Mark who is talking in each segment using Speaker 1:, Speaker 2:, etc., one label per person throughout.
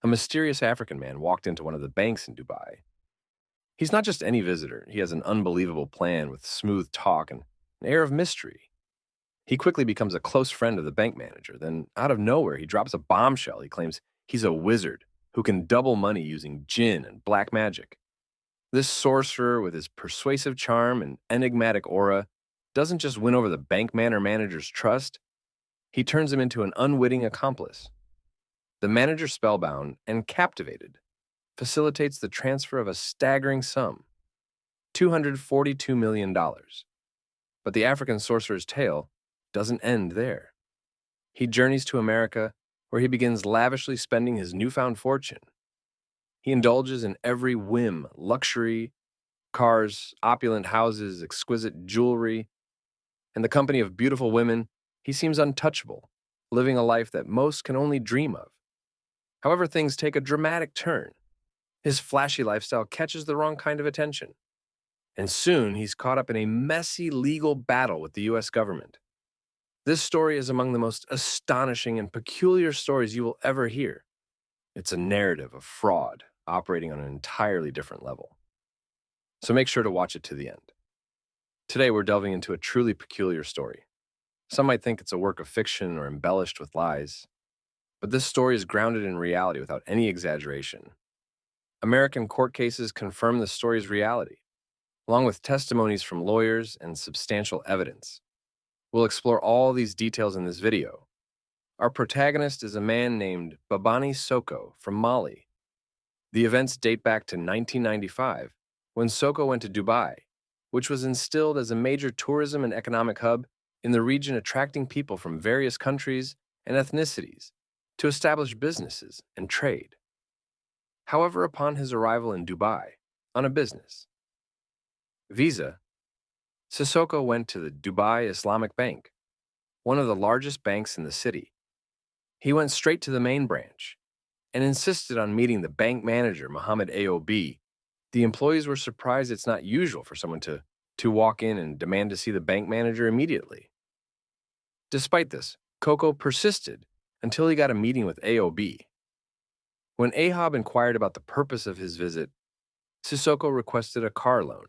Speaker 1: A mysterious African man walked into one of the banks in Dubai. He's not just any visitor, he has an unbelievable plan with smooth talk and an air of mystery. He quickly becomes a close friend of the bank manager. Then, out of nowhere, he drops a bombshell. He claims he's a wizard who can double money using jinn and black magic. This sorcerer, with his persuasive charm and enigmatic aura, doesn't just win over the bank manager's trust, he turns him into an unwitting accomplice. The manager, spellbound and captivated, facilitates the transfer of a staggering sum, $242 million. But the African sorcerer's tale doesn't end there. He journeys to America, where he begins lavishly spending his newfound fortune. He indulges in every whim: luxury, cars, opulent houses, exquisite jewelry, and the company of beautiful women. He seems untouchable, living a life that most can only dream of. However, things take a dramatic turn. His flashy lifestyle catches the wrong kind of attention, and soon he's caught up in a messy legal battle with the US government. This story is among the most astonishing and peculiar stories you will ever hear. It's a narrative of fraud operating on an entirely different level. So make sure to watch it to the end. Today, we're delving into a truly peculiar story. Some might think it's a work of fiction or embellished with lies, but this story is grounded in reality without any exaggeration. American court cases confirm the story's reality, along with testimonies from lawyers and substantial evidence. We'll explore all these details in this video. Our protagonist is a man named Babani Soko from Mali. The events date back to 1995, when Soko went to Dubai, which was instilled as a major tourism and economic hub in the region, attracting people from various countries and ethnicities to establish businesses and trade. However, upon his arrival in Dubai on a business visa, Sissoko went to the Dubai Islamic Bank, one of the largest banks in the city. He went straight to the main branch and insisted on meeting the bank manager, Mohammed Aob. The employees were surprised. It's not usual for someone to walk in and demand to see the bank manager immediately. Despite this, Coco persisted until he got a meeting with Aob. When Ahab inquired about the purpose of his visit, Sissoko requested a car loan.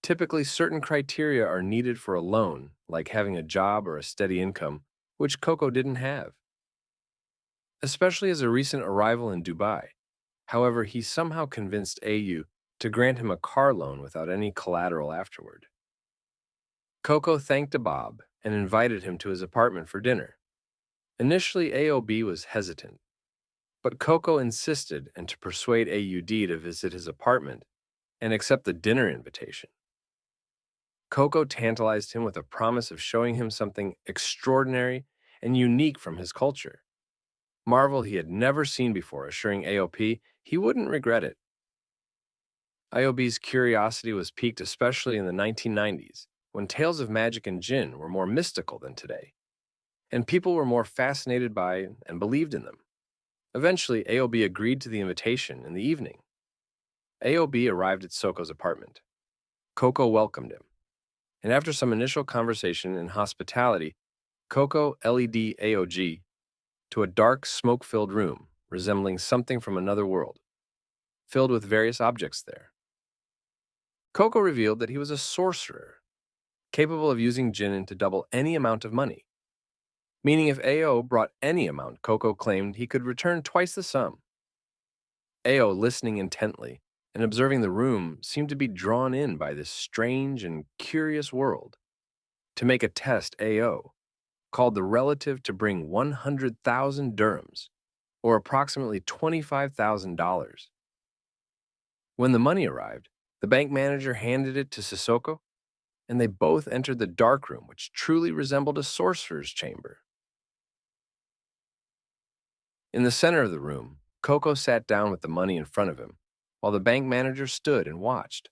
Speaker 1: Typically, certain criteria are needed for a loan, like having a job or a steady income, which Coco didn't have, especially as a recent arrival in Dubai. However, he somehow convinced AU to grant him a car loan without any collateral afterward. Coco thanked Abab and invited him to his apartment for dinner. Initially, Aob was hesitant, but Coco insisted, and to persuade AUD to visit his apartment and accept the dinner invitation. Coco tantalized him with a promise of showing him something extraordinary and unique from his culture. Marvel he had never seen before, assuring AOP he wouldn't regret it. IOB's curiosity was piqued especially in the 1990s, when tales of magic and jinn were more mystical than today, and people were more fascinated by and believed in them. Eventually, AOB agreed to the invitation in the evening. AOB arrived at Soko's apartment. Coco welcomed him, and after some initial conversation and hospitality, Coco led AOG to a dark, smoke-filled room resembling something from another world, filled with various objects there. Coco revealed that he was a sorcerer, capable of using jinn to double any amount of money, meaning if AO brought any amount, Coco claimed he could return twice the sum. AO, listening intently and observing the room, seemed to be drawn in by this strange and curious world. To make a test, AO called the relative to bring 100,000 dirhams, or approximately $25,000. When the money arrived, the bank manager handed it to Sissoko, and they both entered the dark room, which truly resembled a sorcerer's chamber. In the center of the room, Coco sat down with the money in front of him, while the bank manager stood and watched.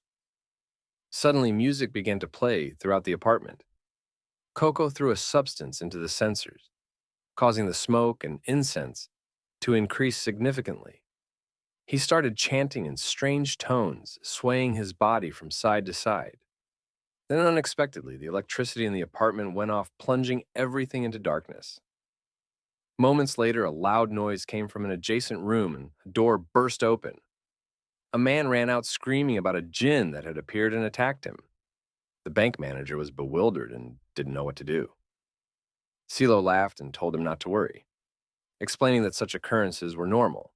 Speaker 1: Suddenly, music began to play throughout the apartment. Coco threw a substance into the censers, causing the smoke and incense to increase significantly. He started chanting in strange tones, swaying his body from side to side. Then, unexpectedly, the electricity in the apartment went off, plunging everything into darkness. Moments later, a loud noise came from an adjacent room and a door burst open. A man ran out screaming about a djinn that had appeared and attacked him. The bank manager was bewildered and didn't know what to do. Silo laughed and told him not to worry, explaining that such occurrences were normal.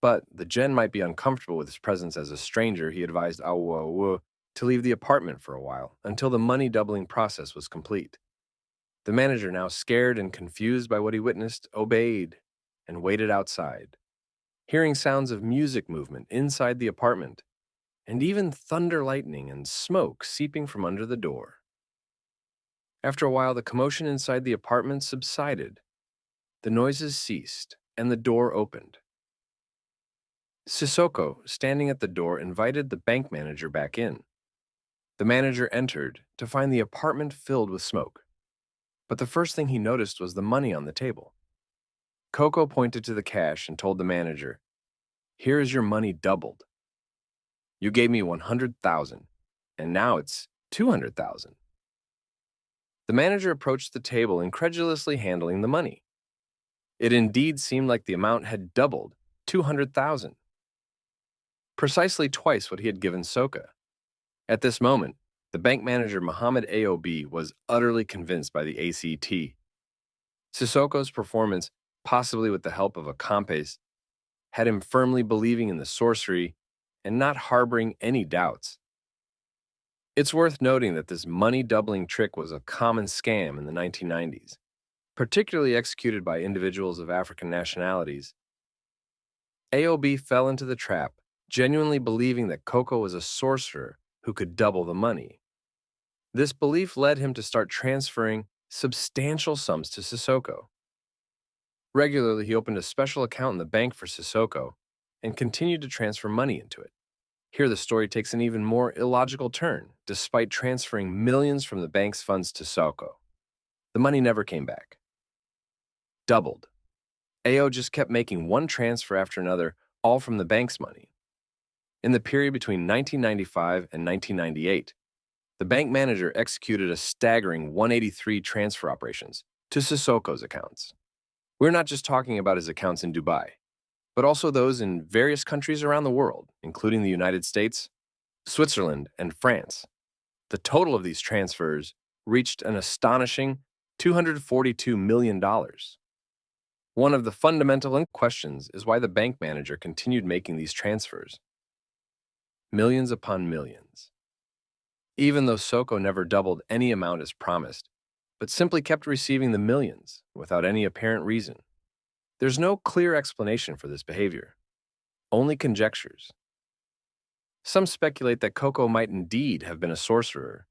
Speaker 1: But the djinn might be uncomfortable with his presence as a stranger. He advised Awu to leave the apartment for a while until the money doubling process was complete. The manager, now scared and confused by what he witnessed, obeyed and waited outside, hearing sounds of music movement inside the apartment and even thunder, lightning, and smoke seeping from under the door. After a while, the commotion inside the apartment subsided. The noises ceased, and the door opened. Sissoko, standing at the door, invited the bank manager back in. The manager entered to find the apartment filled with smoke. But the first thing he noticed was the money on the table. Coco pointed to the cash and told the manager, "Here is your money doubled. You gave me 100,000, and now it's 200,000." The manager approached the table, incredulously handling the money. It indeed seemed like the amount had doubled, 200,000. Precisely twice what he had given Soka. At this moment, the bank manager Mohammed Aob was utterly convinced by the ACT. Sissoko's performance, possibly with the help of a compes, had him firmly believing in the sorcery and not harboring any doubts. It's worth noting that this money-doubling trick was a common scam in the 1990s, particularly executed by individuals of African nationalities. Aob fell into the trap, genuinely believing that Coco was a sorcerer who could double the money. This belief led him to start transferring substantial sums to Sissoko. Regularly, he opened a special account in the bank for Sissoko and continued to transfer money into it. Here, the story takes an even more illogical turn, despite transferring millions from the bank's funds to Sissoko. The money never came back. Doubled. AO just kept making one transfer after another, all from the bank's money. In the period between 1995 and 1998, the bank manager executed a staggering 183 transfer operations to Sissoko's accounts. We're not just talking about his accounts in Dubai, but also those in various countries around the world, including the United States, Switzerland, and France. The total of these transfers reached an astonishing $242 million. One of the fundamental questions is why the bank manager continued making these transfers. Millions upon millions. Even though Soko never doubled any amount as promised, but simply kept receiving the millions without any apparent reason. There's no clear explanation for this behavior, only conjectures. Some speculate that Coco might indeed have been a sorcerer,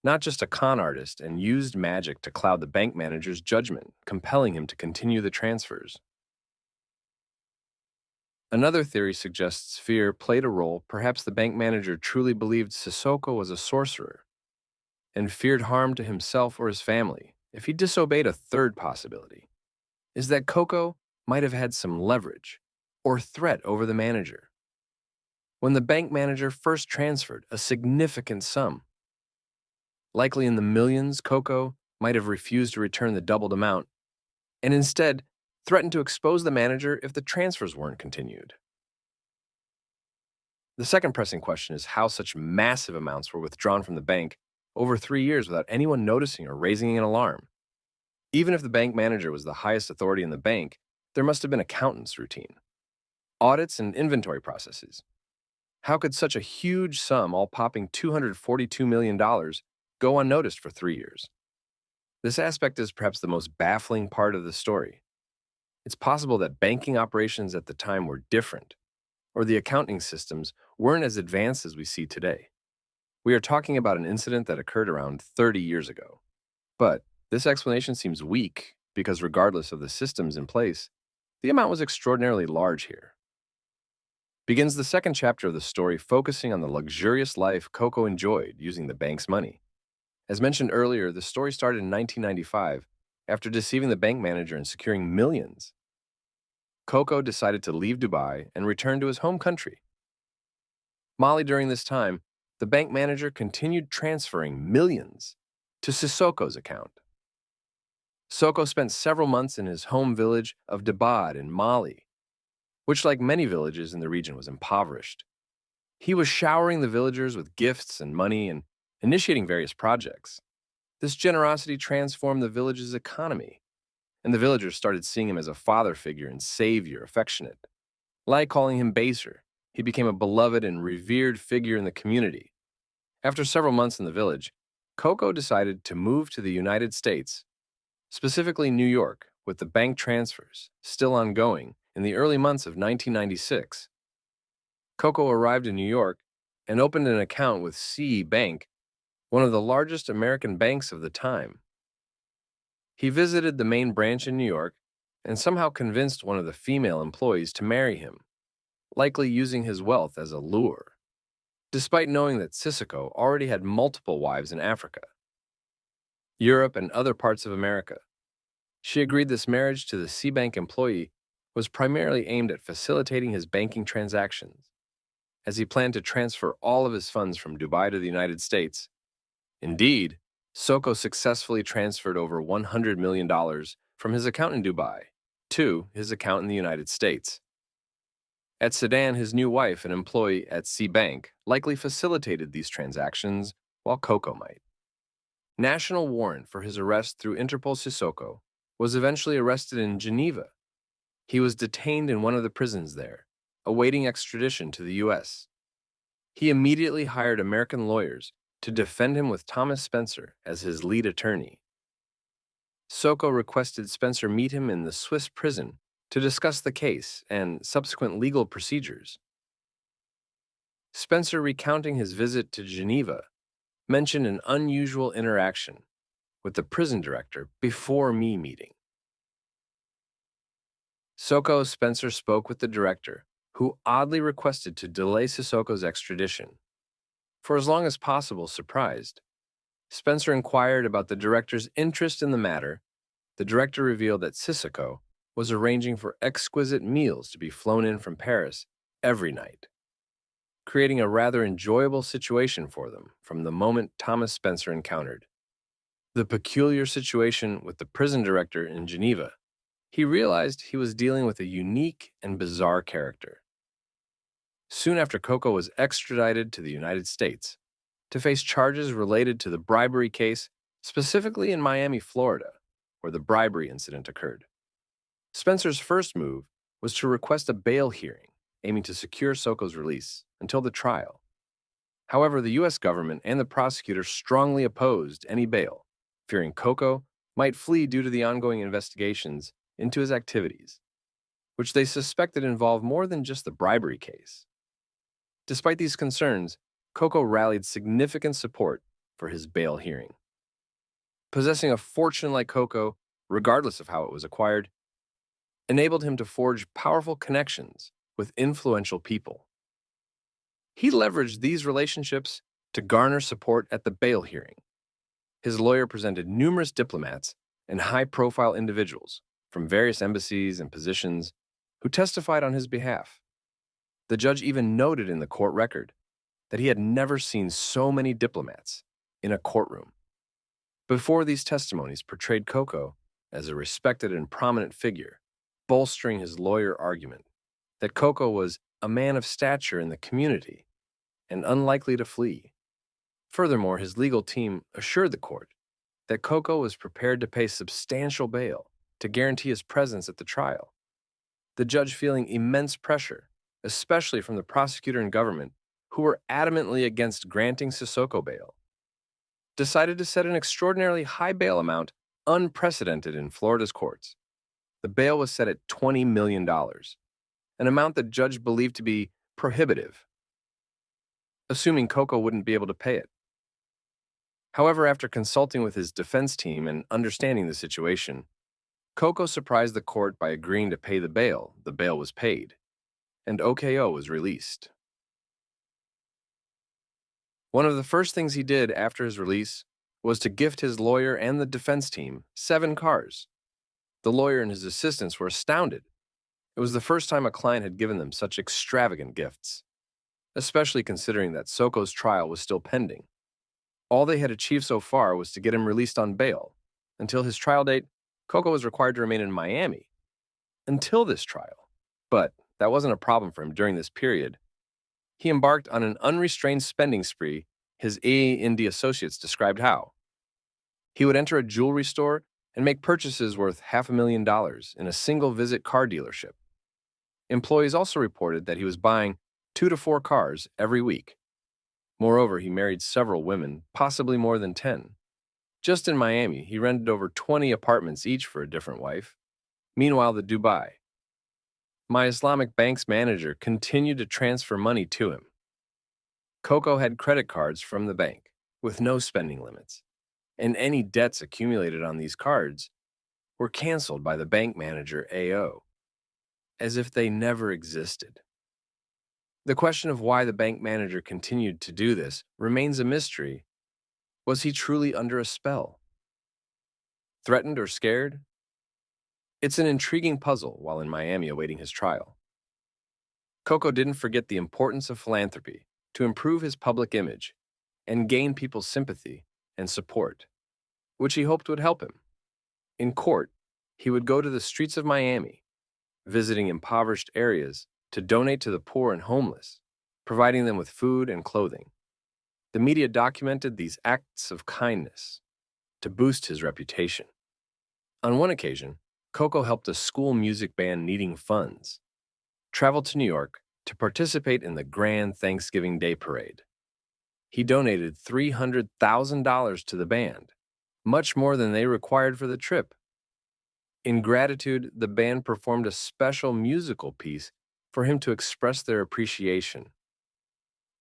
Speaker 1: not just a con artist, and used magic to cloud the bank manager's judgment, compelling him to continue the transfers. Another theory suggests fear played a role. Perhaps the bank manager truly believed Sissoko was a sorcerer and feared harm to himself or his family if he disobeyed. A third possibility is that Coco might have had some leverage or threat over the manager. When the bank manager first transferred a significant sum, likely in the millions, Coco might have refused to return the doubled amount and instead threatened to expose the manager if the transfers weren't continued. The second pressing question is how such massive amounts were withdrawn from the bank over 3 years without anyone noticing or raising an alarm. Even if the bank manager was the highest authority in the bank, there must have been accountants' routine, audits, and inventory processes. How could such a huge sum, all popping $242 million, go unnoticed for 3 years? This aspect is perhaps the most baffling part of the story. It's possible that banking operations at the time were different, or the accounting systems weren't as advanced as we see today. We are talking about an incident that occurred around 30 years ago. But this explanation seems weak because regardless of the systems in place, the amount was extraordinarily large here. Begins the second chapter of the story focusing on the luxurious life Coco enjoyed using the bank's money. As mentioned earlier, the story started in 1995 after deceiving the bank manager and securing millions. Coco decided to leave Dubai and return to his home country. Mali, during this time, the bank manager continued transferring millions to Sissoko's account. Soko spent several months in his home village of Dabad in Mali, which, like many villages in the region, was impoverished. He was showering the villagers with gifts and money and initiating various projects. This generosity transformed the village's economy, and the villagers started seeing him as a father figure and savior, affectionate. Like calling him Baser, he became a beloved and revered figure in the community. After several months in the village, Coco decided to move to the United States, specifically New York, with the bank transfers still ongoing in the early months of 1996. Coco arrived in New York and opened an account with C Bank, one of the largest American banks of the time. He visited the main branch in New York and somehow convinced one of the female employees to marry him, likely using his wealth as a lure, despite knowing that Sissoko already had multiple wives in Africa, Europe, and other parts of America. She agreed this marriage to the C Bank employee was primarily aimed at facilitating his banking transactions, as he planned to transfer all of his funds from Dubai to the United States. Indeed, Soko successfully transferred over $100 million from his account in Dubai to his account in the United States. At Sudan, his new wife, an employee at C Bank, likely facilitated these transactions, while Coco might. National warrant for his arrest through Interpol Sissoko was eventually arrested in Geneva. He was detained in one of the prisons there, awaiting extradition to the U.S. He immediately hired American lawyers to defend him with Thomas Spencer as his lead attorney. Soko requested Spencer meet him in the Swiss prison to discuss the case and subsequent legal procedures. Spencer, recounting his visit to Geneva, mentioned an unusual interaction with the prison director before me meeting. Spencer spoke with the director, who oddly requested to delay Sissoko's extradition. For as long as possible, surprised, Spencer inquired about the director's interest in the matter. The director revealed that Sissoko was arranging for exquisite meals to be flown in from Paris every night, creating a rather enjoyable situation for them from the moment Thomas Spencer encountered the peculiar situation with the prison director in Geneva. He realized he was dealing with a unique and bizarre character. Soon after, Coco was extradited to the United States to face charges related to the bribery case, specifically in Miami, Florida, where the bribery incident occurred. Spencer's first move was to request a bail hearing, aiming to secure Soko's release until the trial. However, the U.S. government and the prosecutor strongly opposed any bail, fearing Coco might flee due to the ongoing investigations into his activities, which they suspected involved more than just the bribery case. Despite these concerns, Coco rallied significant support for his bail hearing. Possessing a fortune like Coco, regardless of how it was acquired, enabled him to forge powerful connections with influential people. He leveraged these relationships to garner support at the bail hearing. His lawyer presented numerous diplomats and high-profile individuals from various embassies and positions who testified on his behalf. The judge even noted in the court record that he had never seen so many diplomats in a courtroom. Before, these testimonies portrayed Coco as a respected and prominent figure, bolstering his lawyer argument that Coco was a man of stature in the community and unlikely to flee. Furthermore, his legal team assured the court that Coco was prepared to pay substantial bail to guarantee his presence at the trial. The judge, feeling immense pressure, especially from the prosecutor and government, who were adamantly against granting Sissoko bail, decided to set an extraordinarily high bail amount unprecedented in Florida's courts. The bail was set at $20 million, an amount the judge believed to be prohibitive, assuming Coco wouldn't be able to pay it. However, after consulting with his defense team and understanding the situation, Coco surprised the court by agreeing to pay the bail. The bail was paid, and OKO was released. One of the first things he did after his release was to gift his lawyer and the defense team 7 cars. The lawyer and his assistants were astounded. It was the first time a client had given them such extravagant gifts, especially considering that Soko's trial was still pending. All they had achieved so far was to get him released on bail. Until his trial date, Coco was required to remain in Miami until this trial. But that wasn't a problem for him during this period. He embarked on an unrestrained spending spree. His A&D associates described how he would enter a jewelry store and make purchases worth $500,000 in a single visit car dealership. Employees also reported that he was buying 2 to 4 cars every week. Moreover, he married several women, possibly more than 10. Just in Miami, he rented over 20 apartments each for a different wife. Meanwhile, the Dubai, my Islamic bank's manager continued to transfer money to him. Coco had credit cards from the bank with no spending limits, and any debts accumulated on these cards were canceled by the bank manager AO, as if they never existed. The question of why the bank manager continued to do this remains a mystery. Was he truly under a spell? Threatened or scared? It's an intriguing puzzle while in Miami awaiting his trial. Coco didn't forget the importance of philanthropy to improve his public image and gain people's sympathy and support, which he hoped would help him. In court, he would go to the streets of Miami, visiting impoverished areas to donate to the poor and homeless, providing them with food and clothing. The media documented these acts of kindness to boost his reputation. On one occasion, Coco helped a school music band needing funds, traveled to New York to participate in the Grand Thanksgiving Day Parade. He donated $300,000 to the band, much more than they required for the trip. In gratitude, the band performed a special musical piece for him to express their appreciation.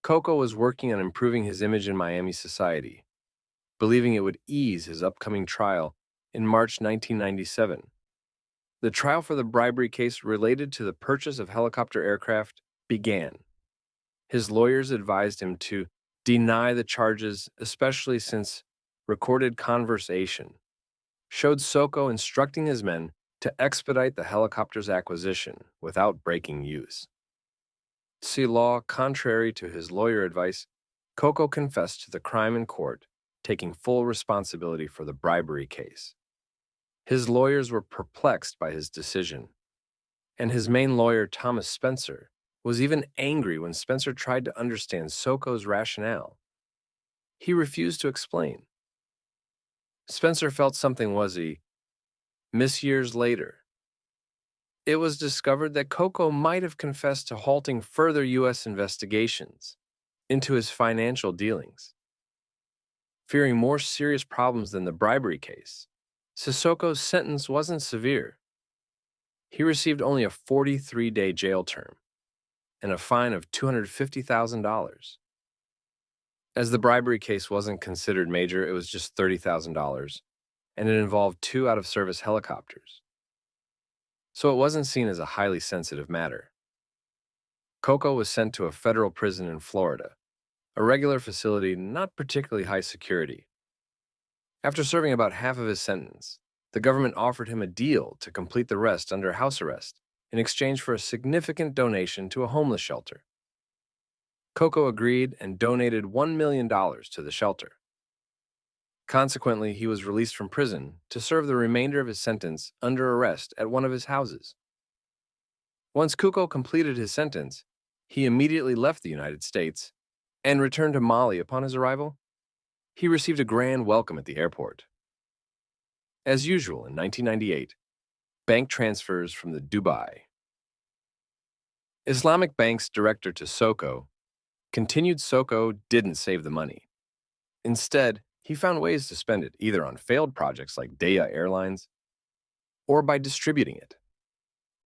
Speaker 1: Coco was working on improving his image in Miami society, believing it would ease his upcoming trial in March 1997. The trial for the bribery case related to the purchase of helicopter aircraft began. His lawyers advised him to deny the charges, especially since recorded conversation showed Soko instructing his men to expedite the helicopter's acquisition without breaking use. See law, contrary to his lawyer advice, Coco confessed to the crime in court, taking full responsibility for the bribery case. His lawyers were perplexed by his decision, and his main lawyer, Thomas Spencer, was even angry when Spencer tried to understand Soko's rationale. He refused to explain. Spencer felt something was years later. It was discovered that Coco might have confessed to halting further U.S. investigations into his financial dealings. Fearing more serious problems than the bribery case, Sissoko's sentence wasn't severe. He received only a 43-day jail term and a fine of $250,000. As the bribery case wasn't considered major, it was just $30,000, and it involved 2 out-of-service helicopters. So it wasn't seen as a highly sensitive matter. Coco was sent to a federal prison in Florida, a regular facility not particularly high security. After serving about half of his sentence, the government offered him a deal to complete the rest under house arrest in exchange for a significant donation to a homeless shelter. Coco agreed and donated $1 million to the shelter. Consequently, he was released from prison to serve the remainder of his sentence under arrest at one of his houses. Once Coco completed his sentence, he immediately left the United States and returned to Mali upon his arrival. He received a grand welcome at the airport. As usual, in 1998, bank transfers from the Dubai. Islamic Bank's director to Soko continued. Soko didn't save the money. Instead, he found ways to spend it either on failed projects like Daya Airlines or by distributing it.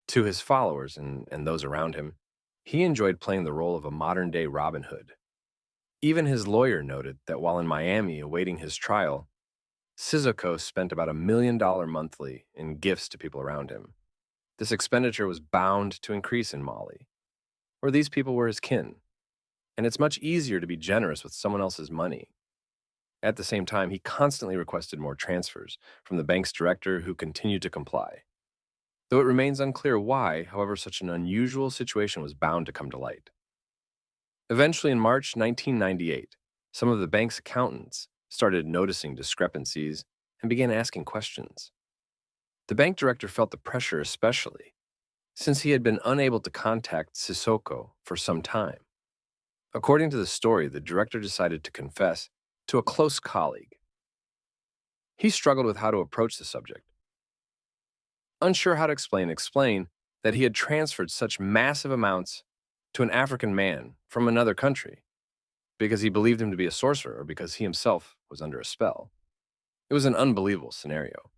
Speaker 1: To his followers and those around him, he enjoyed playing the role of a modern-day Robin Hood. Even his lawyer noted that while in Miami awaiting his trial, Sissoko spent about $1 million monthly in gifts to people around him. This expenditure was bound to increase in Mali, where these people were his kin, and it's much easier to be generous with someone else's money. At the same time, he constantly requested more transfers from the bank's director, who continued to comply. Though it remains unclear why, however, such an unusual situation was bound to come to light. Eventually, in March 1998, some of the bank's accountants started noticing discrepancies and began asking questions. The bank director felt the pressure especially, since he had been unable to contact Sissoko for some time. According to the story, the director decided to confess to a close colleague. He struggled with how to approach the subject. Unsure how to explain that he had transferred such massive amounts to an African man from another country because he believed him to be a sorcerer or because he himself was under a spell. It was an unbelievable scenario.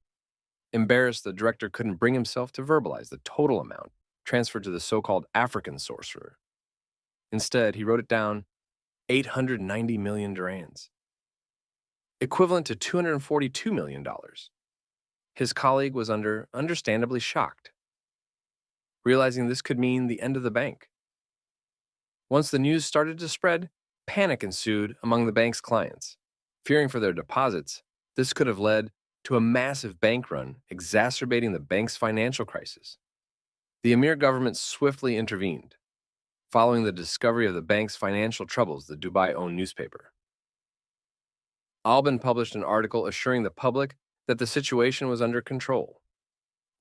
Speaker 1: Embarrassed, the director couldn't bring himself to verbalize the total amount transferred to the so-called African sorcerer. Instead, he wrote it down 890 million durands, equivalent to $242 million. His colleague was understandably shocked, realizing this could mean the end of the bank. Once the news started to spread, panic ensued among the bank's clients. Fearing for their deposits, this could have led to a massive bank run, exacerbating the bank's financial crisis. The Emir government swiftly intervened. Following the discovery of the bank's financial troubles, the Dubai-owned newspaper Alban published an article assuring the public that the situation was under control.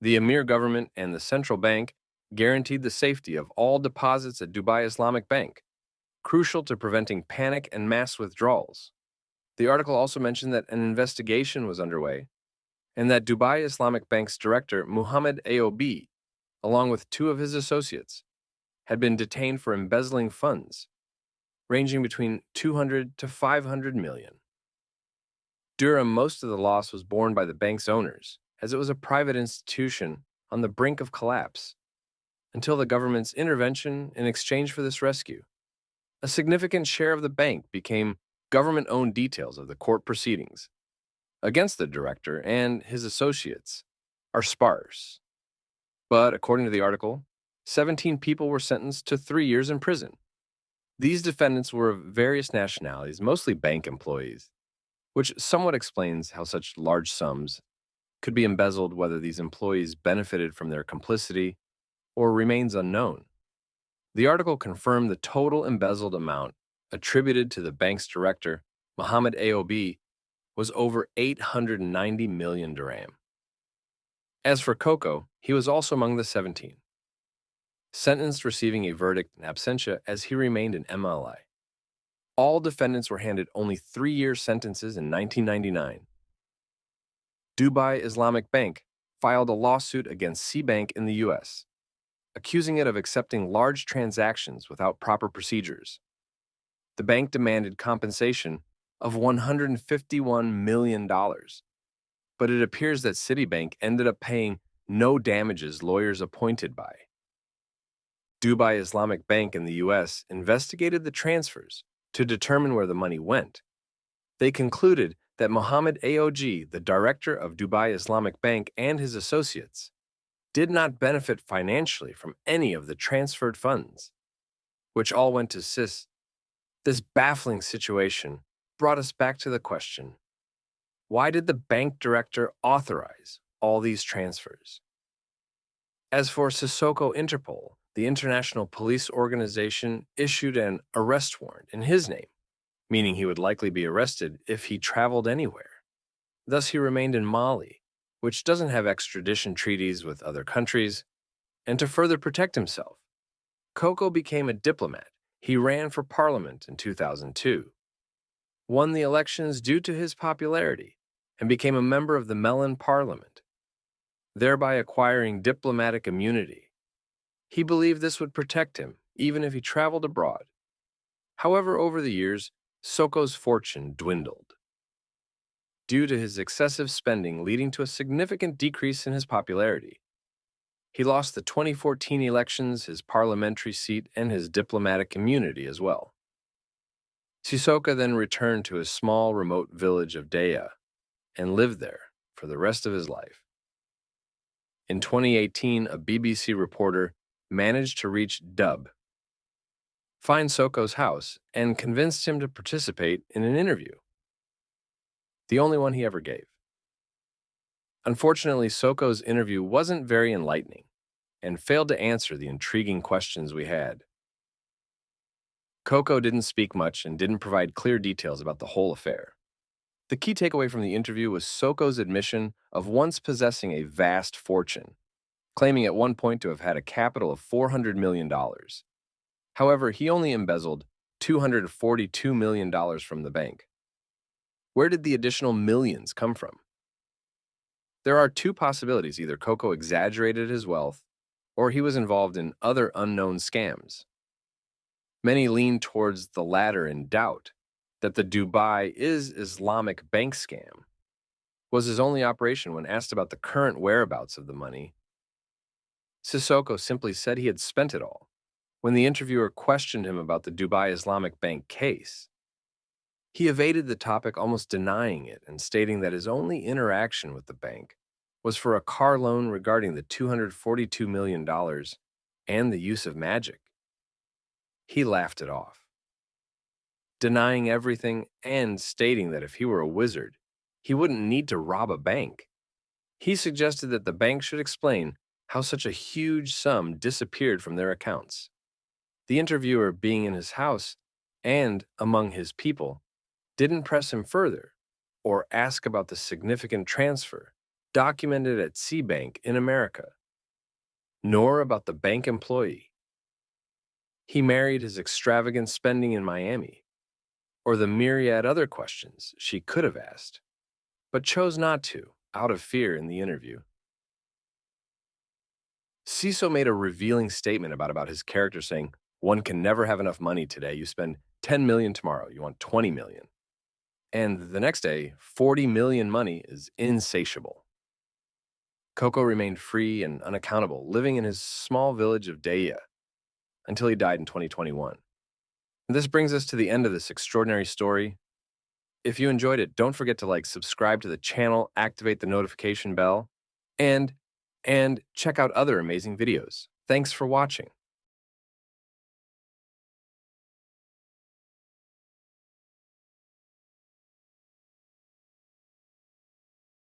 Speaker 1: The Emir government and the central bank guaranteed the safety of all deposits at Dubai Islamic Bank, crucial to preventing panic and mass withdrawals. The article also mentioned that an investigation was underway and that Dubai Islamic Bank's director, Mohammed Aob, along with two of his associates, had been detained for embezzling funds, ranging between 200 to 500 million. Most of the loss was borne by the bank's owners, as it was a private institution on the brink of collapse, until the government's intervention in exchange for this rescue. A significant share of the bank became government-owned. Details of the court proceedings against the director and his associates are sparse. But according to the article, 17 people were sentenced to 3 years in prison. These defendants were of various nationalities, mostly bank employees, which somewhat explains how such large sums could be embezzled. Whether these employees benefited from their complicity or remains unknown. The article confirmed the total embezzled amount attributed to the bank's director, Mohammed Aob, was over 890 million dirham. As for Coco, he was also among the 17, sentenced, receiving a verdict in absentia as he remained in MLI. All defendants were handed only 3-year sentences in 1999. Dubai Islamic Bank filed a lawsuit against C-Bank in the U.S., accusing it of accepting large transactions without proper procedures. The bank demanded compensation of $151 million, but it appears that Citibank ended up paying no damages. Lawyers appointed by Dubai Islamic Bank in the U.S. investigated the transfers to determine where the money went. They concluded that Mohammed Aob, the director of Dubai Islamic Bank, and his associates did not benefit financially from any of the transferred funds, which all went to CIS. This baffling situation brought us back to the question, why did the bank director authorize all these transfers? As for Sissoko, Interpol, the international police organization, issued an arrest warrant in his name, meaning he would likely be arrested if he traveled anywhere. Thus, he remained in Mali, which doesn't have extradition treaties with other countries, and to further protect himself, Coco became a diplomat. He ran for parliament in 2002, won the elections due to his popularity, and became a member of the Melon Parliament, thereby acquiring diplomatic immunity. He believed this would protect him, even if he traveled abroad. However, over the years, Soko's fortune dwindled due to his excessive spending, leading to a significant decrease in his popularity. He lost the 2014 elections, his parliamentary seat, and his diplomatic immunity as well. Sissoko then returned to his small, remote village of Deya and lived there for the rest of his life. In 2018, a BBC reporter managed to reach Dub, find Soko's house, and convinced him to participate in an interview, the only one he ever gave. Unfortunately, Soko's interview wasn't very enlightening and failed to answer the intriguing questions we had. Coco didn't speak much and didn't provide clear details about the whole affair. The key takeaway from the interview was Soko's admission of once possessing a vast fortune, claiming at one point to have had a capital of $400 million. However, he only embezzled $242 million from the bank. Where did the additional millions come from? There are two possibilities. Either Coco exaggerated his wealth, or he was involved in other unknown scams. Many lean towards the latter in doubt that the Dubai is Islamic bank scam was his only operation. When asked about the current whereabouts of the money, Sissoko simply said he had spent it all. When the interviewer questioned him about the Dubai Islamic Bank case, he evaded the topic, almost denying it, and stating that his only interaction with the bank was for a car loan regarding the $242 million and the use of magic. He laughed it off, denying everything and stating that if he were a wizard, he wouldn't need to rob a bank. He suggested that the bank should explain how such a huge sum disappeared from their accounts. The interviewer, being in his house and among his people, didn't press him further or ask about the significant transfer documented at C-Bank in America, nor about the bank employee he married, his extravagant spending in Miami, or the myriad other questions she could have asked, but chose not to, out of fear in the interview. Ciso made a revealing statement about his character, saying, "One can never have enough money today. You spend 10 million tomorrow, you want 20 million. And the next day, 40 million money is insatiable." Coco remained free and unaccountable, living in his small village of Deia until he died in 2021. And this brings us to the end of this extraordinary story. If you enjoyed it, don't forget to subscribe to the channel, activate the notification bell, and check out other amazing videos. Thanks for watching.